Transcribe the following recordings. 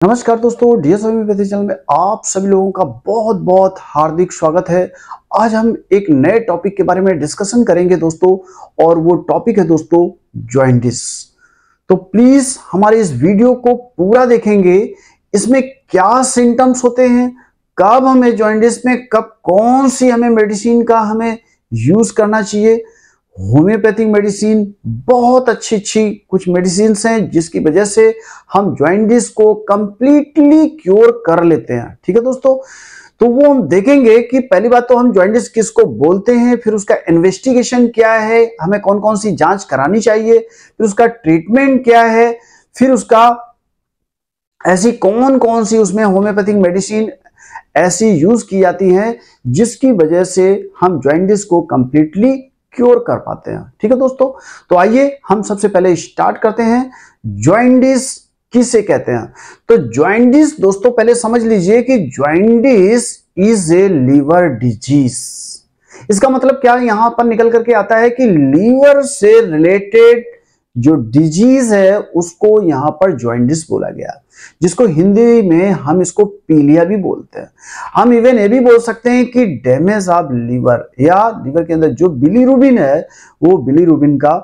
नमस्कार दोस्तों, DS homeopathy channel में आप सभी लोगों का बहुत बहुत हार्दिक स्वागत है। आज हम एक नए टॉपिक के बारे में डिस्कशन करेंगे दोस्तों, और वो टॉपिक है दोस्तों जॉइंटिस। तो प्लीज हमारे इस वीडियो को पूरा देखेंगे। इसमें क्या सिम्टम्स होते हैं, कब हमें जॉइंटिस में कब कौन सी हमें मेडिसिन का हमें यूज करना चाहिए। होम्योपैथिक मेडिसिन बहुत अच्छी कुछ मेडिसिन हैं जिसकी वजह से हम जॉइंटिस को कंप्लीटली क्योर कर लेते हैं। ठीक है दोस्तों, तो वो हम देखेंगे कि पहली बात तो हम जॉइंटिस किसको बोलते हैं, फिर उसका इन्वेस्टिगेशन क्या है, हमें कौन कौन सी जांच करानी चाहिए, फिर उसका ट्रीटमेंट क्या है, फिर उसका ऐसी कौन कौन सी उसमें होम्योपैथिक मेडिसिन ऐसी यूज की जाती हैं जिसकी वजह से हम जॉइंटिस को कंप्लीटली क्योर कर पाते हैं। ठीक है दोस्तों, तो आइए हम सबसे पहले स्टार्ट करते हैं। जॉइंटिस किसे कहते हैं? तो जॉइंटिस दोस्तों पहले समझ लीजिए कि jaundice is a liver disease. इसका मतलब क्या यहां पर निकल करके आता है कि लीवर से रिलेटेड जो डिजीज है उसको यहां पर जॉइंटिस बोला गया, जिसको हिंदी में हम इसको पीलिया भी बोलते हैं। हम इवन ये भी बोल सकते हैं कि डैमेज ऑफ लीवर, या लीवर के अंदर जो बिलीरुबिन है वो बिलीरुबिन का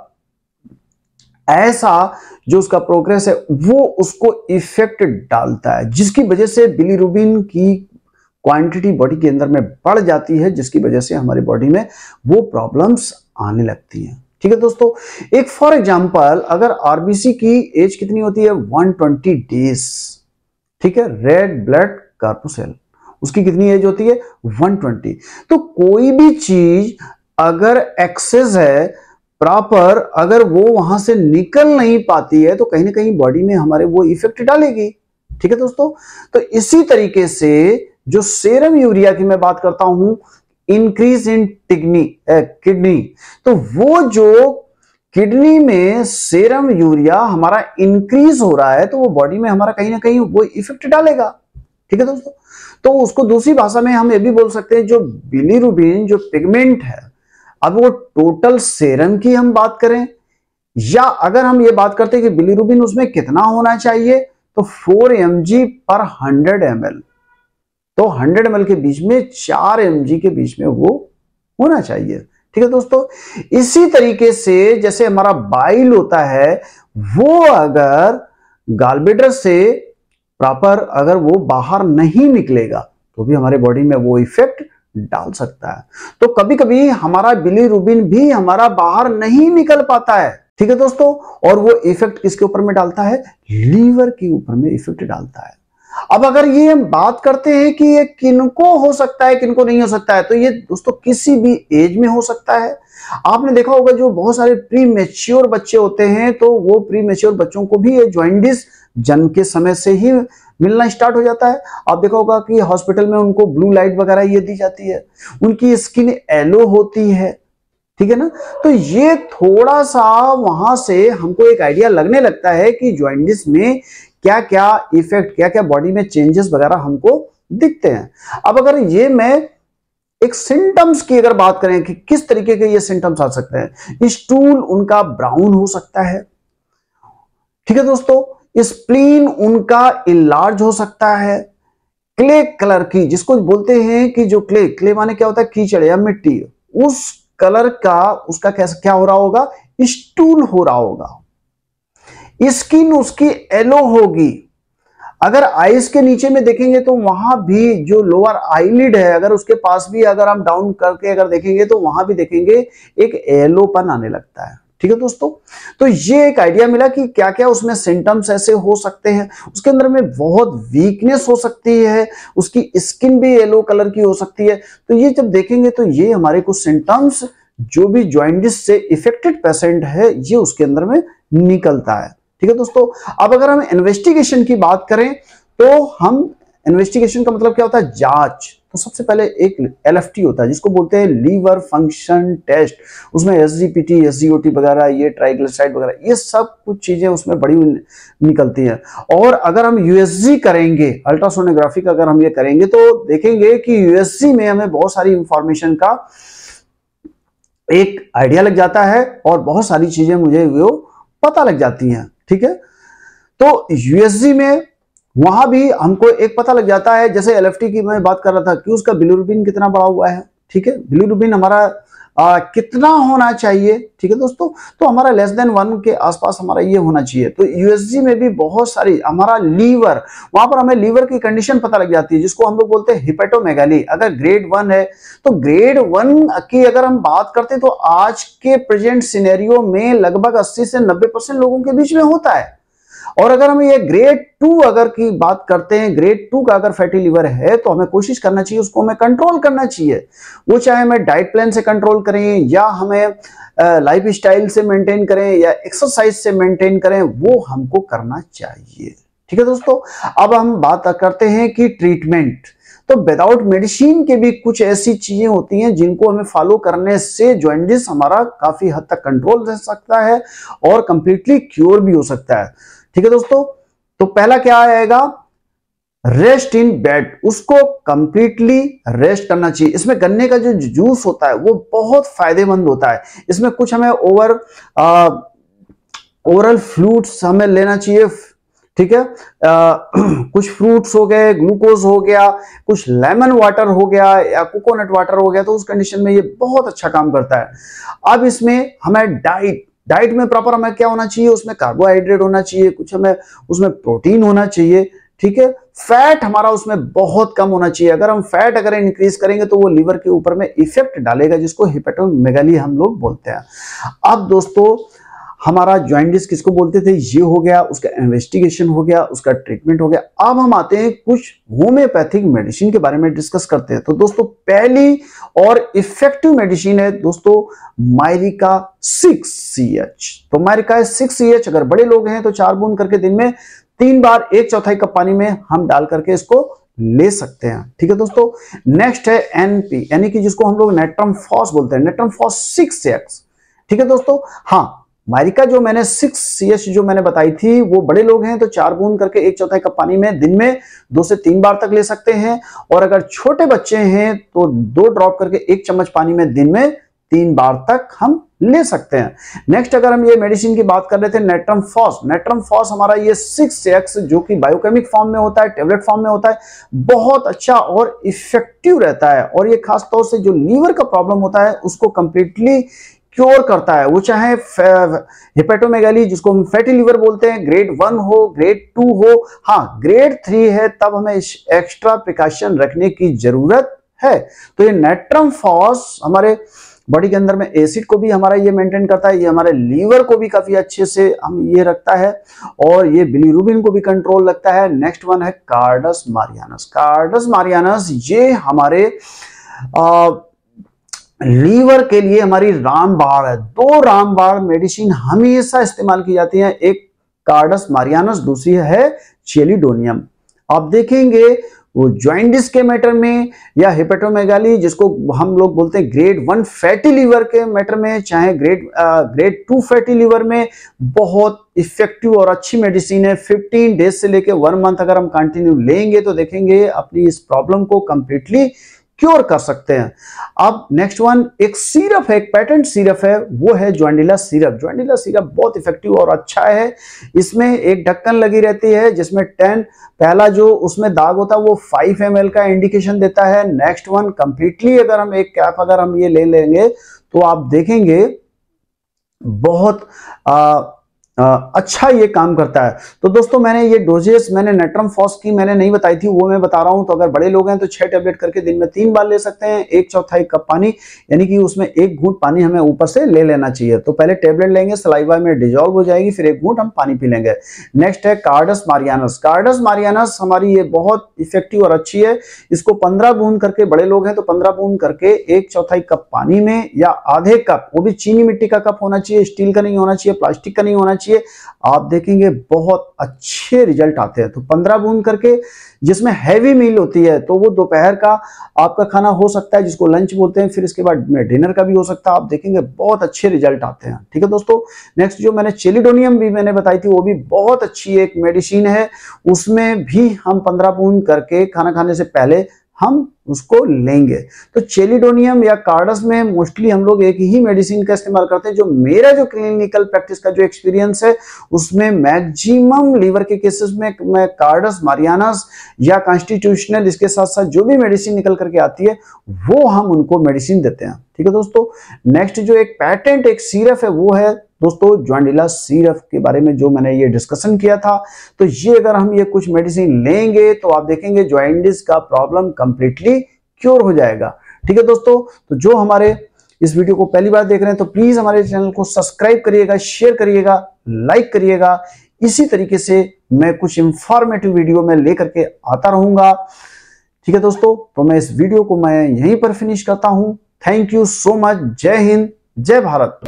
ऐसा जो उसका प्रोग्रेस है वो उसको इफेक्ट डालता है, जिसकी वजह से बिलीरुबिन की क्वांटिटी बॉडी के अंदर में बढ़ जाती है, जिसकी वजह से हमारी बॉडी में वो प्रॉब्लम्स आने लगती हैं। ठीक है दोस्तों, एक फॉर एग्जांपल अगर आरबीसी की एज कितनी होती है 120 डेज, ठीक है, रेड ब्लड कार्पुसेल उसकी कितनी एज होती है 120। तो कोई भी चीज अगर एक्सेस है प्रॉपर, अगर वो वहां से निकल नहीं पाती है तो कहीं ना कहीं बॉडी में हमारे वो इफेक्ट डालेगी। ठीक है दोस्तों, तो इसी तरीके से जो सेरम यूरिया की मैं बात करता हूं, इंक्रीज इन किडनी, तो वो जो किडनी में सेरम यूरिया हमारा इंक्रीज हो रहा है तो वो बॉडी में हमारा कहीं ना कहीं वो इफेक्ट डालेगा। ठीक है दोस्तों, तो उसको दूसरी भाषा में हम ये भी बोल सकते हैं जो बिलीरुबिन जो पिगमेंट है, अब वो टोटल सेरम की हम बात करें, या अगर हम ये बात करते हैं कि बिलीरुबिन उसमें कितना होना चाहिए, तो 4 mg पर 100 ml, तो 100 ml के बीच में 4 mg के बीच में वो होना चाहिए। ठीक है दोस्तों, इसी तरीके से जैसे हमारा बाइल होता है वो अगर गॉलब्लैडर से प्रॉपर अगर वो बाहर नहीं निकलेगा तो भी हमारे बॉडी में वो इफेक्ट डाल सकता है। तो कभी कभी हमारा बिलीरुबिन भी हमारा बाहर नहीं निकल पाता है। ठीक है दोस्तों, और वो इफेक्ट किसके ऊपर में डालता है? लीवर के ऊपर में इफेक्ट डालता है। अब अगर ये हम बात करते हैं कि ये किनको हो सकता है किनको नहीं हो सकता है, तो ये दोस्तों किसी भी एज में हो सकता है। आपने देखा होगा जो बहुत सारे प्री मैच्योर बच्चे होते हैं तो वो प्री मैच्योर बच्चों को भी ये जॉइंटिस जन्म के समय से ही मिलना स्टार्ट हो जाता है। आप देखा होगा कि हॉस्पिटल में उनको ब्लू लाइट वगैरह ये दी जाती है, उनकी स्किन येलो होती है। ठीक है ना, तो ये थोड़ा सा वहां से हमको एक आइडिया लगने लगता है कि जॉइंटिस में क्या क्या इफेक्ट, क्या क्या बॉडी में चेंजेस वगैरह हमको दिखते हैं। अब अगर ये मैं एक सिम्टम्स की अगर बात करें कि किस तरीके के ये सिम्टम्स आ सकते हैं, स्टूल उनका ब्राउन हो सकता है। ठीक है दोस्तों, स्प्लीन उनका इनलार्ज हो सकता है। क्ले कलर की, जिसको बोलते हैं कि जो क्ले माने क्या होता है, कीचड़ या मिट्टी, उस कलर का उसका कैसा क्या हो रहा होगा, स्टूल हो रहा होगा। स्किन उसकी येलो होगी। अगर आईज के नीचे में देखेंगे तो वहां भी जो लोअर आईलिड है अगर उसके पास भी अगर हम डाउन करके अगर देखेंगे तो वहां भी देखेंगे एक येलोपन आने लगता है। ठीक है दोस्तों, तो ये एक आइडिया मिला कि क्या क्या उसमें सिम्टम्स ऐसे हो सकते हैं। उसके अंदर में बहुत वीकनेस हो सकती है, उसकी स्किन भी येलो कलर की हो सकती है। तो ये जब देखेंगे तो ये हमारे कुछ सिम्टम्स जो भी जॉइंटिस से इफेक्टेड पेशेंट है ये उसके अंदर में निकलता है। ठीक है दोस्तों, अब अगर हम इन्वेस्टिगेशन की बात करें तो हम इन्वेस्टिगेशन का मतलब क्या होता है, जांच। तो सबसे पहले एक एलएफटी होता है जिसको बोलते हैं लीवर फंक्शन टेस्ट। उसमें एसजीपीटी, एसजीओटी वगैरह, ये ट्राइग्लिसराइड वगैरह, ये सब कुछ चीजें उसमें बड़ी निकलती हैं। और अगर हम यूएसजी करेंगे, अल्ट्रासोनोग्राफी का अगर हम ये करेंगे तो देखेंगे कि यूएसजी में हमें बहुत सारी इंफॉर्मेशन का एक आइडिया लग जाता है और बहुत सारी चीजें मुझे वो पता लग जाती हैं। ठीक है, तो यूएसजी में वहां भी हमको एक पता लग जाता है, जैसे एलएफटी की मैं बात कर रहा था कि उसका बिलिरुबिन कितना बढ़ा हुआ है, ठीक है, बिलिरुबिन हमारा कितना होना चाहिए, ठीक है दोस्तों, तो हमारा लेस देन 1 के आसपास हमारा ये होना चाहिए। तो यूएसजी में भी बहुत सारी हमारा लीवर, वहां पर हमें लीवर की कंडीशन पता लग जाती है, जिसको हम लोग बोलते हैं हिपेटोमेगाली। अगर ग्रेड 1 है तो ग्रेड 1 की अगर हम बात करते हैं तो आज के प्रेजेंट सिनेरियो में लगभग 80 से 90% लोगों के बीच में होता है। और अगर हम ये ग्रेड 2 अगर की बात करते हैं, ग्रेड 2 का अगर फैटी लिवर है तो हमें कोशिश करना चाहिए, उसको हमें कंट्रोल करना चाहिए। वो चाहे हमें डाइट प्लान से कंट्रोल करें या हमें लाइफ स्टाइल से मेंटेन करें या एक्सरसाइज से मेंटेन करें, वो हमको करना चाहिए। ठीक है दोस्तों, अब हम बात करते हैं कि ट्रीटमेंट। तो विदाउट मेडिसिन के भी कुछ ऐसी चीजें होती हैं जिनको हमें फॉलो करने से जॉइंटिस हमारा काफी हद तक कंट्रोल रह सकता है और कंप्लीटली क्योर भी हो सकता है। ठीक है दोस्तों, तो पहला क्या आएगा, रेस्ट इन बेड, उसको कंप्लीटली रेस्ट करना चाहिए। इसमें गन्ने का जो जूस होता है वो बहुत फायदेमंद होता है। इसमें कुछ हमें ओरल फ्लूइड्स हमें लेना चाहिए, ठीक है, कुछ फ्रूट्स हो गए, ग्लूकोज हो गया, कुछ लेमन वाटर हो गया या कोकोनट वाटर हो गया, तो उस कंडीशन में ये बहुत अच्छा काम करता है। अब इसमें हमें डाइट में प्रॉपर हमें क्या होना चाहिए, उसमें कार्बोहाइड्रेट होना चाहिए, कुछ हमें उसमें प्रोटीन होना चाहिए, ठीक है, फैट हमारा उसमें बहुत कम होना चाहिए। अगर हम फैट अगर इंक्रीज करेंगे तो वो लीवर के ऊपर में इफेक्ट डालेगा, जिसको हिपेटोमेगाली हम लोग बोलते हैं। अब दोस्तों हमारा जॉइंटिस किसको बोलते थे, ये हो गया, उसका इन्वेस्टिगेशन हो गया, उसका ट्रीटमेंट हो गया। अब हम आते हैं कुछ होम्योपैथिक मेडिसिन के बारे में डिस्कस करते हैं। तो दोस्तों पहली और इफेक्टिव मेडिसिन है दोस्तों मायरिका 6CH। तो मायरिका 6CH अगर बड़े लोग हैं तो 4 बूंद करके दिन में 3 बार 1/4 कप पानी में हम डाल करके इसको ले सकते हैं। ठीक है दोस्तों, नेक्स्ट है NP, यानी कि जिसको हम लोग नेट्रम फॉस बोलते हैं, नेट्रम फॉस 6X। ठीक है दोस्तों, हाँ, मायरिका जो मैंने 6CH जो मैंने बताई थी वो बड़े लोग हैं तो 4 बूंद करके 1/4 कप पानी में दिन में 2 से 3 बार तक ले सकते हैं। और अगर छोटे बच्चे हैं तो 2 ड्रॉप करके 1 चम्मच पानी में दिन में 3 बार तक हम ले सकते हैं। नेक्स्ट अगर हम ये मेडिसिन की बात कर रहे थे नेट्रम फॉस हमारा ये 6X जो कि बायोकेमिक फॉर्म में होता है, टेबलेट फॉर्म में होता है, बहुत अच्छा और इफेक्टिव रहता है। और ये खास तौर से जो लीवर का प्रॉब्लम होता है उसको कंप्लीटली क्योर करता है। वो चाहे हिपेटोमेगाली जिसको हम फैटी लीवर बोलते हैं, ग्रेड 1 हो, ग्रेड 2 हो, हाँ ग्रेड 3 है तब हमें एक्स्ट्रा प्रिकॉशन रखने की जरूरत है। तो ये नेट्रम फॉस हमारे बॉडी के अंदर में एसिड को भी हमारा ये मेंटेन करता है, ये हमारे लीवर को भी काफी अच्छे से हम ये रखता है और ये बिलिरुबिन को भी कंट्रोल रखता है। नेक्स्ट वन है कार्डस मारियानस, ये हमारे लीवर के लिए हमारी रामबाण है। 2 रामबाण मेडिसिन हमेशा इस्तेमाल की जाती है, एक कार्डस मारियानस, दूसरी है चेलिडोनियम। आप देखेंगे वो जॉइंटिस के मैटर में या जिसको हम लोग बोलते हैं ग्रेड 1 फैटी लीवर के मैटर में, चाहे ग्रेड 2 फैटी लीवर में, बहुत इफेक्टिव और अच्छी मेडिसिन है। 15 डेज से लेके 1 मंथ अगर हम कंटिन्यू लेंगे तो देखेंगे अपनी इस प्रॉब्लम को कंप्लीटली क्योर कर सकते हैं। अब नेक्स्ट वन एक सिरप है, एक पेटेंट सिरप है, वो है ज्वाइंडिला सिरप बहुत इफेक्टिव और अच्छा है। इसमें एक ढक्कन लगी रहती है जिसमें 10 पहला जो उसमें दाग होता है वो 5 ml का इंडिकेशन देता है। नेक्स्ट वन कंप्लीटली अगर हम एक कैप अगर हम ये ले लेंगे तो आप देखेंगे बहुत अच्छा ये काम करता है। तो दोस्तों मैंने ये डोजेस मैंने नेट्रम फॉस की मैंने नहीं बताई थी, वो मैं बता रहा हूं। तो अगर बड़े लोग हैं तो 6 टैबलेट करके दिन में 3 बार ले सकते हैं, 1/4 कप पानी, यानी कि उसमें 1 घूंट पानी हमें ऊपर से ले लेना चाहिए। तो पहले टैबलेट लेंगे, सलाइवा में डिजॉल्व हो जाएगी, फिर 1 घूंट हम पानी पी लेंगे। नेक्स्ट है कार्डस मारियानस हमारी ये बहुत इफेक्टिव और अच्छी है। इसको 15 बूंद करके, बड़े लोग हैं तो 15 बूंद करके 1/4 कप पानी में या आधे कप, वो भी चीनी मिट्टी का कप होना चाहिए, स्टील का नहीं होना चाहिए, प्लास्टिक का नहीं होना चाहिए, आप देखेंगे बहुत अच्छे रिजल्ट आते हैं। तो 15 बूंद करके, जिसमें हैवी मील होती है तो वो दोपहर का आपका खाना हो सकता है जिसको लंच बोलते हैं, फिर इसके बाद डिनर का भी हो सकता है। आप देखेंगे बहुत अच्छे रिजल्ट आते हैं। ठीक है दोस्तों, नेक्स्ट जो मैंने चेलिडोनियम भी मैंने बताई थी वो भी बहुत अच्छी एक मेडिसिन है, उसमें भी हम 15 बूंद करके खाना खाने से पहले हम उसको लेंगे। तो चेलिडोनियम या कार्डस में मोस्टली हम लोग एक ही मेडिसिन का इस्तेमाल करते हैं। जो मेरा जो क्लिनिकल प्रैक्टिस का जो एक्सपीरियंस है उसमें मैक्सिमम लीवर के केसेस में मैं कार्डस, मारियानास या कॉन्स्टिट्यूशनल, इसके साथ साथ जो भी मेडिसिन निकल करके आती है वो हम उनको मेडिसिन देते हैं। ठीक है दोस्तों। नेक्स्ट जो एक पैटेंट एक सिरप है वो है दोस्तों जॉइंडिला सिरप के बारे में जो मैंने ये डिस्कशन किया था। तो ये अगर हम ये कुछ मेडिसिन लेंगे तो आप देखेंगे जॉइंडिस का प्रॉब्लम कंप्लीटली क्योर हो जाएगा। ठीक है दोस्तों। तो जो हमारे इस वीडियो को पहली बार देख रहे हैं तो प्लीज हमारे चैनल को सब्सक्राइब करिएगा, शेयर करिएगा, लाइक करिएगा। इसी तरीके से मैं कुछ इंफॉर्मेटिव वीडियो में लेकर के आता रहूंगा। ठीक है दोस्तों। तो मैं इस वीडियो को मैं यहीं पर फिनिश करता हूं। Thank you so much. जय हिंद, जय भारत।